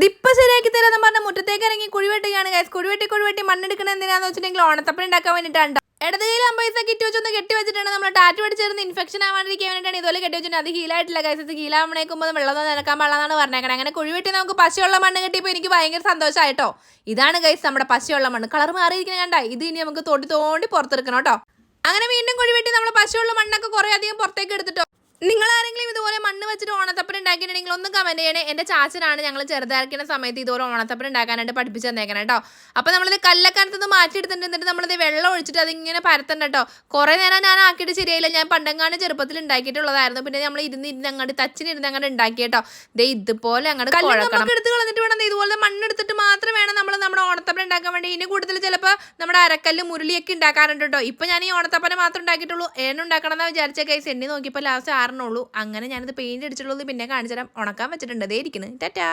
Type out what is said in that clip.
ദിപ്പ ശരിയാക്കി തരാന്ന് പറഞ്ഞ മുറ്റത്തേക്ക് ഇറങ്ങി കുഴിവെട്ടുകയാണ് ഗൈസ്. കുഴിവെട്ടി മണ്ണെടുക്കണത് എന്തിനാന്ന് വെച്ചിട്ടുണ്ടെങ്കിൽ ഓണത്തപ്പൻ ഉണ്ടാക്കാൻ വേണ്ടിയിട്ടാണ്. ഇടത് കയ്യിൽ 50 പൈസ കിറ്റ് വെച്ചൊന്ന് കെട്ടി വെച്ചിട്ടുണ്ട്. നമ്മൾ ടാറ്റു അടിച്ചിരുന്ന് ഇൻഫെക്ഷൻ ആവാണ്ടിരിക്കാൻ വേണ്ടിയിട്ടാണ് ഇതുപോലെ കെട്ടി വെച്ചിട്ടുണ്ട്. അത് ഹീലായിട്ടില്ല ഗൈസ്. ഇത് ഹീലാവുമ്പോഴേക്കുമ്പോൾ വെള്ളം നനക്കാൻ പാടില്ലെന്നാണ് പറഞ്ഞേക്കണം. അങ്ങനെ കുഴിവെട്ടി നമുക്ക് പശയുള്ള മണ്ണ് കിട്ടിയപ്പോൾ എനിക്ക് ഭയങ്കര സന്തോഷമായിട്ടോ. ഇതാണ് ഗൈസ് നമ്മുടെ പശയുള്ള മണ്ണ്. കളർ മാറിയിരിക്കുന്നത് കണ്ട. ഇത് ഇനി നമുക്ക് തോണ്ടി പുറത്തെടുക്കണം കേട്ടോ. അങ്ങനെ വീണ്ടും കുഴിവെട്ടി നമ്മൾ പശയുള്ള മണ്ണൊക്കെ കുറേ അധികം പുറത്തേക്ക് എടുത്തിട്ടോ. നിങ്ങൾ ആരെങ്കിലും ഇതുപോലെ മണ്ണ് വെച്ചിട്ട് ഓണത്തപ്പൻ ഉണ്ടാക്കിയിട്ടുണ്ടെങ്കിൽ ഒന്ന് കമന്റ് ചെയ്യണേ. എൻ്റെ ചാച്ചനാണ് ഞങ്ങൾ ചെറുതായിരിക്കുന്ന സമയത്ത് ഇതുപോലെ ഓണത്തപ്പൻ ഉണ്ടാക്കാനായിട്ട് പഠിപ്പിച്ച് തന്നേക്കണം കേട്ടോ. അപ്പോൾ നമ്മളിത് കല്ലക്കാലത്ത് മാറ്റിയെടുത്തിട്ട് എന്നിട്ട് നമ്മളിത് വെള്ളം ഒഴിച്ചിട്ട് അതിങ്ങനെ പരത്തണ്ട കേട്ടോ. കുറേ നേരം ഞാൻ ആക്കിയിട്ട് ശരിയായില്ല. ഞാൻ പണ്ടെങ്ങാണ്ട് ചെറുപ്പത്തിൽ ഉണ്ടാക്കിയിട്ടുള്ളതായിരുന്നു. പിന്നെ നമ്മൾ ഇരുന്ന് അങ്ങോട്ട് തച്ചിനിരുന്ന് അങ്ങോട്ട് ഉണ്ടാക്കി കേട്ടോ. ദേ ഇതുപോലെ അങ്ങോട്ട് കുഴക്കണം. എടുത്ത് കളഞ്ഞിട്ട് വേണം ഇതുപോലെ മണ്ണെടുത്തിട്ട് മാത്രം വേണം നമ്മൾ നമ്മുടെ ഓണത്തപ്പൻ ഉണ്ടാക്കാൻ വേണ്ടി. ഇതിന് കൂടുതൽ ചിലപ്പോൾ നമ്മുടെ അരക്കല്ല് മുരളിയൊക്കെ ഉണ്ടാക്കാറുണ്ട് കേട്ടോ. ഇപ്പം ഞാൻ ഈ ഓണത്തപ്പനെ മാത്രം ഉണ്ടാക്കിയിട്ടുള്ളൂ. ഉണ്ടാക്കണം എന്ന് വിചാരിച്ച കൈസ് എണ്ണി നോക്കിയപ്പോൾ ലാസ്റ്റ് ഉള്ളൂ. അങ്ങനെ ഞാനിത് പെയിന്റ് അടിച്ചിട്ടുള്ളത് പിന്നെ കാണിച്ചു തരാം. ഉണക്കാൻ വെച്ചിട്ടുണ്ട്. ദേ ഇരിക്കുന്നത്. ടാറ്റാ.